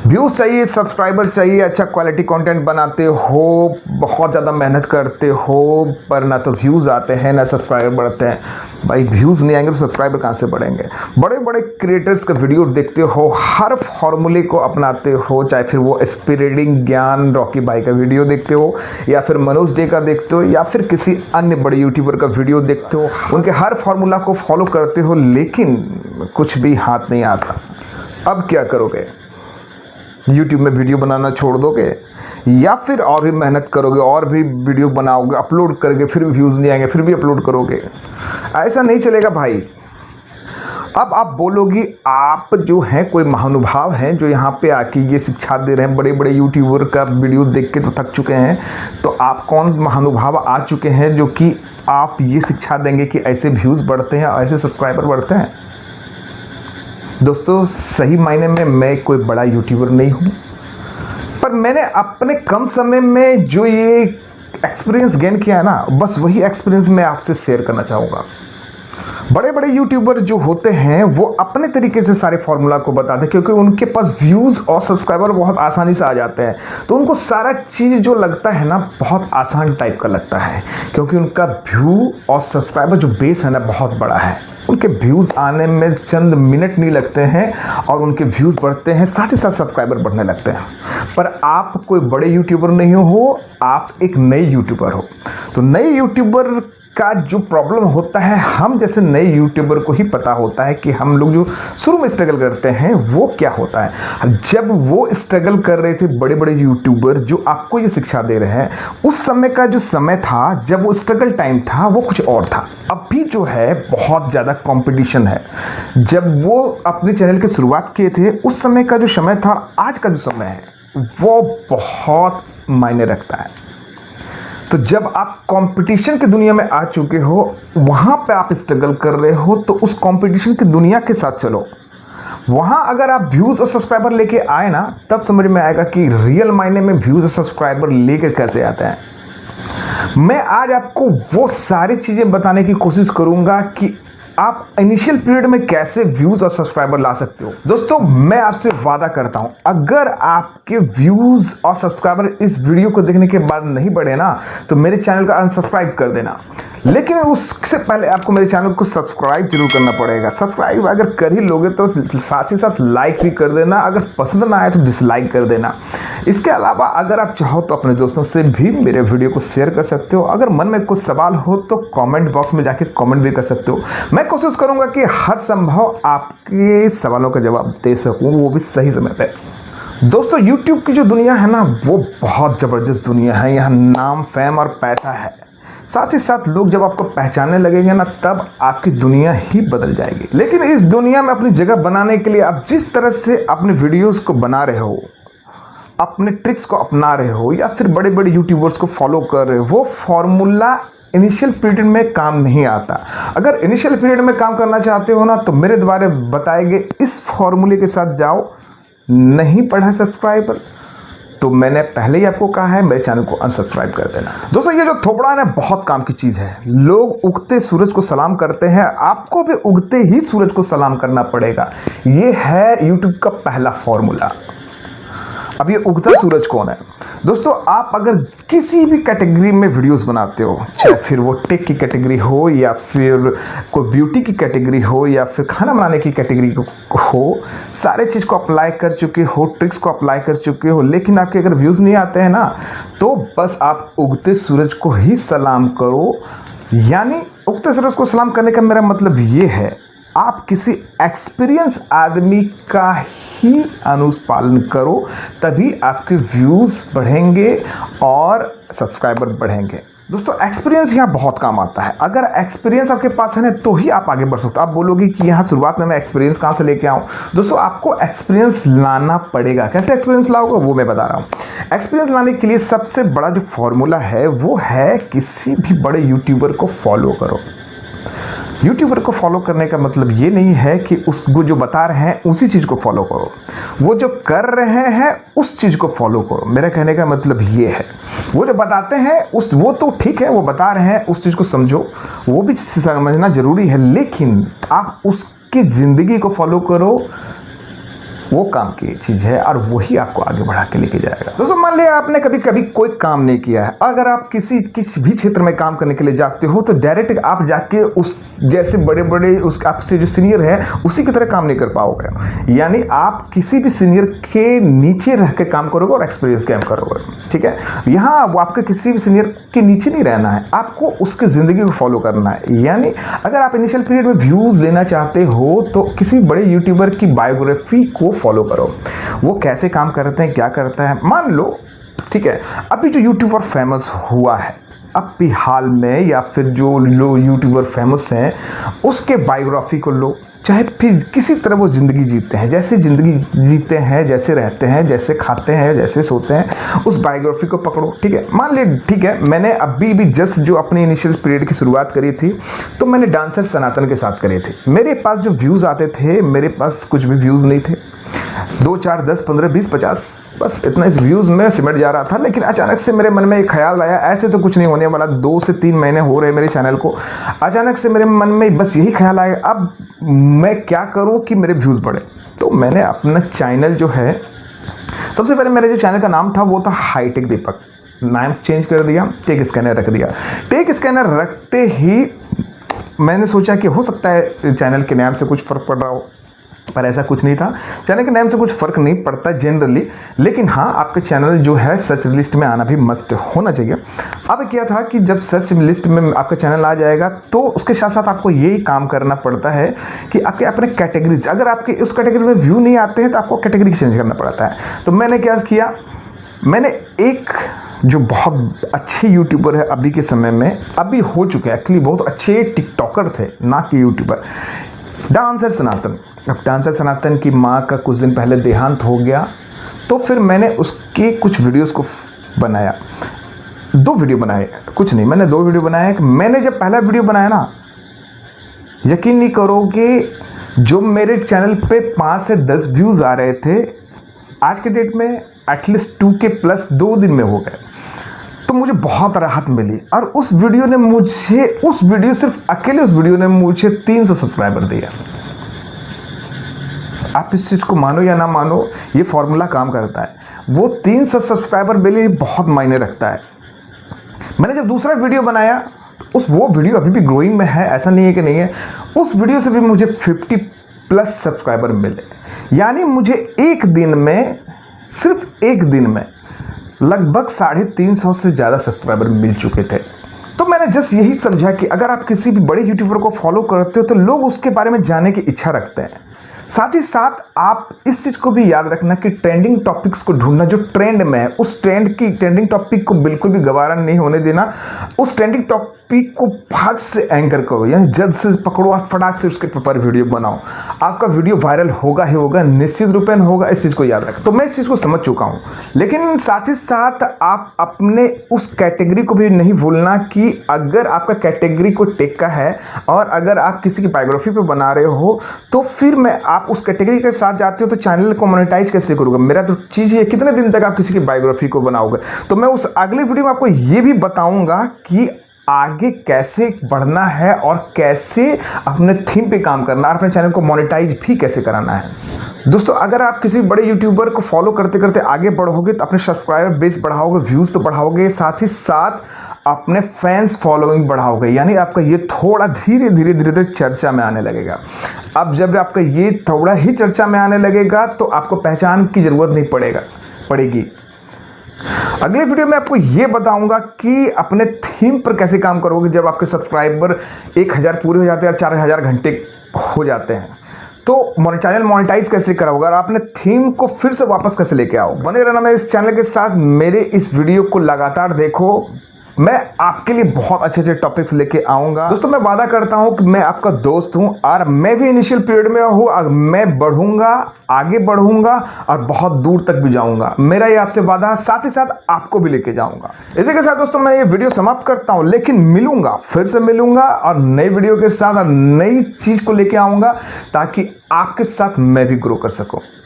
Views चाहिए, subscriber चाहिए, अच्छा क्वालिटी कंटेंट बनाते हो, बहुत ज़्यादा मेहनत करते हो, पर ना तो व्यूज़ आते हैं ना सब्सक्राइबर बढ़ते हैं। भाई व्यूज़ नहीं आएंगे तो सब्सक्राइबर कहाँ से बढ़ेंगे। बड़े बड़े क्रिएटर्स का वीडियो देखते हो, हर फॉर्मूले को अपनाते हो, चाहे फिर वो स्पिरिटिंग ज्ञान रॉकी भाई का वीडियो देखते हो या फिर मनोज डे का देखते हो या फिर किसी अन्य बड़े यूट्यूबर का वीडियो देखते हो, उनके हर फॉर्मूला को फॉलो करते हो, लेकिन कुछ भी हाथ नहीं आता। अब क्या करोगे? YouTube में वीडियो बनाना छोड़ दोगे या फिर और भी मेहनत करोगे और भी वीडियो बनाओगे, अपलोड करोगे, फिर भी व्यूज़ नहीं आएंगे, फिर भी अपलोड करोगे? ऐसा नहीं चलेगा भाई। अब आप बोलोगी आप जो हैं कोई महानुभाव हैं जो यहाँ पे आके ये शिक्षा दे रहे हैं, बड़े बड़े यूट्यूबर का वीडियो देख के तो थक चुके हैं, तो आप कौन महानुभाव आ चुके हैं जो कि आप ये शिक्षा देंगे कि ऐसे व्यूज़ बढ़ते हैं, ऐसे सब्सक्राइबर बढ़ते हैं? दोस्तों सही मायने में मैं कोई बड़ा यूट्यूबर नहीं हूँ, पर मैंने अपने कम समय में जो ये एक्सपीरियंस गेन किया है ना, बस वही एक्सपीरियंस मैं आपसे शेयर करना चाहूँगा। बड़े बड़े यूट्यूबर जो होते हैं वो अपने तरीके से सारे फॉर्मूला को बताते हैं, क्योंकि उनके पास व्यूज़ और सब्सक्राइबर बहुत आसानी से आ जाते हैं, तो उनको सारा चीज़ जो लगता है ना बहुत आसान टाइप का लगता है, क्योंकि उनका व्यू और सब्सक्राइबर जो बेस है ना बहुत बड़ा है। उनके व्यूज़ आने में चंद मिनट नहीं लगते हैं और उनके व्यूज़ बढ़ते हैं, साथ ही साथ सब्सक्राइबर बढ़ने लगते हैं। पर आप कोई बड़े यूट्यूबर नहीं हो, आप एक नए यूट्यूबर हो। तो नए यूट्यूबर का जो प्रॉब्लम होता है, हम जैसे नए यूट्यूबर को ही पता होता है कि हम लोग जो शुरू में स्ट्रगल करते हैं वो क्या होता है। जब वो स्ट्रगल कर रहे थे बड़े बड़े यूट्यूबर जो आपको ये शिक्षा दे रहे हैं, उस समय का जो समय था जब वो स्ट्रगल टाइम था वो कुछ और था। अभी जो है बहुत ज़्यादा कंपटीशन है। जब वो अपने चैनल की शुरुआत किए थे उस समय का जो समय था, आज का जो समय है वो बहुत मायने रखता है। तो जब आप कंपटीशन की दुनिया में आ चुके हो, वहाँ पे आप स्ट्रगल कर रहे हो, तो उस कंपटीशन की दुनिया के साथ चलो। वहाँ अगर आप व्यूज़ और सब्सक्राइबर लेके आए ना, तब समझ में आएगा कि रियल मायने में व्यूज़ और सब्सक्राइबर लेकर कैसे आते हैं। मैं आज आपको वो सारी चीज़ें बताने की कोशिश करूँगा कि आप इनिशियल पीरियड में कैसे व्यूज़ और सब्सक्राइबर ला सकते हो। दोस्तों मैं आपसे वादा करता हूं, अगर आपके व्यूज़ और सब्सक्राइबर इस वीडियो को देखने के बाद नहीं बढ़े ना, तो मेरे चैनल को अनसब्सक्राइब कर देना। लेकिन उससे पहले आपको मेरे चैनल को सब्सक्राइब जरूर करना पड़ेगा। सब्सक्राइब अगर कर ही लोगे तो साथ ही साथ लाइक भी कर देना, अगर पसंद ना आए तो डिसलाइक कर देना। इसके अलावा अगर आप चाहो तो अपने दोस्तों से भी मेरे वीडियो को शेयर कर सकते हो। अगर मन में कुछ सवाल हो तो कमेंट बॉक्स में जाके कमेंट भी कर सकते हो। मैं कोशिश करूंगा कि हर संभव आपके सवालों का जवाब दे सकूं, वो भी सही समय पे। दोस्तों YouTube की जो दुनिया है ना वो बहुत ज़बरदस्त दुनिया है। यहाँ नाम, फेम और पैसा है, साथ ही साथ लोग जब आपको पहचानने लगेंगे ना, तब आपकी दुनिया ही बदल जाएगी। लेकिन इस दुनिया में अपनी जगह बनाने के लिए आप जिस तरह से अपने वीडियोस को बना रहे हो, अपने ट्रिक्स को अपना रहे हो या फिर बड़े बड़े यूट्यूबर्स को फॉलो कर रहे हो, वो फॉर्मूला इनिशियल पीरियड में काम नहीं आता। अगर इनिशियल पीरियड में काम करना चाहते हो ना, तो मेरे द्वारा बताए गए इस फॉर्मूले के साथ जाओ। नहीं पढ़ा सब्सक्राइबर तो मैंने पहले ही आपको कहा है, मेरे चैनल को अनसब्सक्राइब कर देना। दोस्तों ये जो थोपड़ा है बहुत काम की चीज़ है। लोग उगते सूरज को सलाम करते हैं, आपको भी उगते ही सूरज को सलाम करना पड़ेगा। ये है यूट्यूब का पहला फॉर्मूला। अब ये उगता सूरज कौन है? दोस्तों आप अगर किसी भी कैटेगरी में वीडियोस बनाते हो, चाहे फिर वो टेक की कैटेगरी हो या फिर कोई ब्यूटी की कैटेगरी हो या फिर खाना बनाने की कैटेगरी हो, सारे चीज़ को अप्लाई कर चुके हो, ट्रिक्स को अप्लाई कर चुके हो, लेकिन आपके अगर व्यूज़ नहीं आते हैं ना, तो बस आप उगते सूरज को ही सलाम करो। यानी उगते सूरज को सलाम करने का मेरा मतलब ये है, आप किसी एक्सपीरियंस आदमी का ही अनुपालन करो, तभी आपके व्यूज़ बढ़ेंगे और सब्सक्राइबर बढ़ेंगे। दोस्तों एक्सपीरियंस यहाँ बहुत काम आता है। अगर एक्सपीरियंस आपके पास है ना, तो ही आप आगे बढ़ सकते हो। आप बोलोगे कि यहाँ शुरुआत में मैं एक्सपीरियंस कहाँ से लेके आऊँ? दोस्तों आपको एक्सपीरियंस लाना पड़ेगा। कैसे एक्सपीरियंस लाओगे वो मैं बता रहा हूँ। एक्सपीरियंस लाने के लिए सबसे बड़ा जो फॉर्मूला है वो है किसी भी बड़े यूट्यूबर को फॉलो करो। यूट्यूबर को फॉलो करने का मतलब ये नहीं है कि उसको जो बता रहे हैं उसी चीज़ को फॉलो करो, वो जो कर रहे हैं उस चीज़ को फॉलो करो। मेरा कहने का मतलब ये है, वो जो बताते हैं वो तो ठीक है, वो बता रहे हैं उस चीज़ को समझो, वो भी समझना ज़रूरी है, लेकिन आप उसकी ज़िंदगी को फॉलो करो वो काम की चीज़ है और वही आपको आगे बढ़ा के लेके जाएगा। दोस्तों मान लिया आपने कभी कभी कोई काम नहीं किया है, अगर आप किसी भी क्षेत्र में काम करने के लिए जाते हो तो डायरेक्ट आप जाके उस जैसे बड़े बड़े उस आपसे जो सीनियर है उसी की तरह काम नहीं कर पाओगे। यानी आप किसी भी सीनियर के नीचे रह के काम करोगे और एक्सपीरियंस गेन करोगे। ठीक है, यहाँ वो आपके किसी भी सीनियर के नीचे नहीं रहना है, आपको उसकी ज़िंदगी को फॉलो करना है। यानी अगर आप इनिशियल पीरियड में व्यूज़ लेना चाहते हो तो किसी बड़े यूट्यूबर की बायोग्राफी को फॉलो करो, वो कैसे काम करते हैं, क्या करता है। मान लो ठीक है, अभी जो यूट्यूबर फेमस हुआ है अब भी हाल में, या फिर जो लो यूट्यूबर फेमस हैं उसके बायोग्राफी को लो, चाहे फिर किसी तरह वो ज़िंदगी जीते हैं, जैसे ज़िंदगी जीते हैं, जैसे रहते हैं, जैसे खाते हैं, जैसे सोते हैं, उस बायोग्राफी को पकड़ो। ठीक है, मान ले ठीक है, मैंने अभी भी जस्ट जो अपनी इनिशियल पीरियड की शुरुआत करी थी तो मैंने डांसर सनातन के साथ करी थी। मेरे पास जो व्यूज़ आते थे, मेरे पास कुछ भी व्यूज़ नहीं थे, 2 4 10 15 20 50 बस इतना इस व्यूज़ में सिमट जा रहा था। लेकिन अचानक से मेरे मन में एक ख्याल आया, ऐसे तो कुछ नहीं होने वाला, 2 से 3 महीने हो रहे मेरे चैनल को, अचानक से मेरे मन में बस यही ख्याल आया अब मैं क्या करूं कि मेरे व्यूज़ बढ़े। तो मैंने अपना चैनल जो है, सबसे पहले मेरे जो चैनल का नाम था वो था हाईटेक दीपक, नाम चेंज कर दिया, टेक स्कैनर रख दिया। टेक स्कैनर रखते ही मैंने सोचा कि हो सकता है चैनल के नाम से कुछ फ़र्क पड़ रहा हो, पर ऐसा कुछ नहीं था। चैनल के नाम से कुछ फ़र्क नहीं पड़ता जनरली, लेकिन हाँ आपके चैनल जो है सर्च लिस्ट में आना भी मस्ट होना चाहिए। अब क्या था कि जब सर्च लिस्ट में आपका चैनल आ जाएगा तो उसके साथ साथ आपको यही काम करना पड़ता है कि आपके अपने कैटेगरीज, अगर आपके उस कैटेगरी में व्यू नहीं आते हैं तो आपको कैटेगरी चेंज करना पड़ता है। तो मैंने क्या किया, मैंने एक जो बहुत अच्छे यूट्यूबर है अभी के समय में, अभी हो चुके हैं एक्चुअली, बहुत अच्छे टिकटॉकर थे ना कि यूट्यूबर, डांसर सनातन। अब डांसर सनातन की माँ का कुछ दिन पहले देहांत हो गया, तो फिर मैंने उसके कुछ वीडियोस को बनाया, 2 वीडियो बनाए, कुछ नहीं मैंने 2 वीडियो बनाए। मैंने जब पहला वीडियो बनाया ना, यकीन नहीं करोगे, जो मेरे चैनल पे 5 से 10 व्यूज़ आ रहे थे, आज के डेट में एटलीस्ट 2K प्लस 2 दिन में हो गए। तो मुझे बहुत राहत मिली और उस वीडियो ने मुझे, उस वीडियो सिर्फ अकेले उस वीडियो ने मुझे 300 सब्सक्राइबर दिया। आप इस चीज़ को मानो या ना मानो, ये फॉर्मूला काम करता है। वो 300 सब्सक्राइबर मेरे लिए बहुत मायने रखता है। मैंने जब दूसरा वीडियो बनाया तो वो वीडियो अभी भी ग्रोइंग में है, ऐसा नहीं है कि नहीं है, उस वीडियो से भी मुझे 50 प्लस सब्सक्राइबर मिले। यानी मुझे एक दिन में, सिर्फ एक दिन में लगभग 350 से ज़्यादा सब्सक्राइबर मिल चुके थे। तो मैंने जस्ट यही समझा कि अगर आप किसी भी बड़े यूट्यूबर को फॉलो करते हो तो लोग उसके बारे में जानने की इच्छा रखते हैं। साथ ही साथ आप इस चीज़ को भी याद रखना कि ट्रेंडिंग टॉपिक्स को ढूंढना, जो ट्रेंड में है उस ट्रेंडिंग टॉपिक को बिल्कुल भी गवारा नहीं होने देना। उस ट्रेंडिंग टॉपिक को फट से एंकर करो, यानी जल्द से पकड़ो और फटाक से उसके ऊपर वीडियो बनाओ। आपका वीडियो वायरल होगा ही होगा, निश्चित रूपेण होगा, इस चीज़ को याद रखें। तो मैं इस चीज़ को समझ चुका हूँ, लेकिन साथ ही साथ आप अपने उस कैटेगरी को भी नहीं भूलना कि अगर आपका कैटेगरी को टेक का है और अगर आप किसी की बायोग्राफी पे बना रहे हो तो फिर मैं आप उस कैटेगरी के साथ जाते हो तो चैनल को मोनेटाइज कैसे करोगे। मेरा तो चीज़ है, कितने दिन तक आप किसी की बायोग्राफी को बनाओगे। तो मैं उस अगले वीडियो में आपको ये भी बताऊंगा कि आगे कैसे बढ़ना है और कैसे अपने थीम पे काम करना है, अपने चैनल को मोनेटाइज भी कैसे कराना है। दोस्तों अगर आप किसी बड़े यूट्यूबर को फॉलो करते करते आगे बढ़ोगे तो अपने सब्सक्राइबर बेस बढ़ाओगे, व्यूज़ तो बढ़ाओगे, साथ ही साथ अपने फैंस फॉलोइंग बढ़ाओगे। यानी आपका ये थोड़ा धीरे धीरे चर्चा में आने लगेगा। अब जब आपका ये थोड़ा ही चर्चा में आने लगेगा तो आपको पहचान की ज़रूरत नहीं पड़ेगी। अगले वीडियो में आपको ये बताऊंगा कि अपने थीम पर कैसे काम करोगे जब आपके सब्सक्राइबर 1000 पूरे हो जाते हैं, 4000 घंटे हो जाते हैं। तो चैनल मोनेटाइज कैसे कराओगे और आपने थीम को फिर से वापस कैसे लेके आओ। बने रहना मैं इस चैनल के साथ, मेरे इस वीडियो को लगातार देखो, मैं आपके लिए बहुत अच्छे अच्छे टॉपिक्स लेके आऊंगा। दोस्तों मैं वादा करता हूं कि मैं आपका दोस्त हूं और मैं भी इनिशियल पीरियड में हूं और मैं बढ़ूंगा, आगे बढ़ूंगा और बहुत दूर तक भी जाऊंगा। मेरा ये आपसे वादा है, साथ ही साथ आपको भी लेके जाऊंगा। इसी के साथ दोस्तों मैं ये वीडियो समाप्त करता हूं, लेकिन मिलूंगा, फिर से मिलूंगा और नई वीडियो के साथ और नई चीज को लेके आऊंगा ताकि आपके साथ मैं भी ग्रो कर सकूं।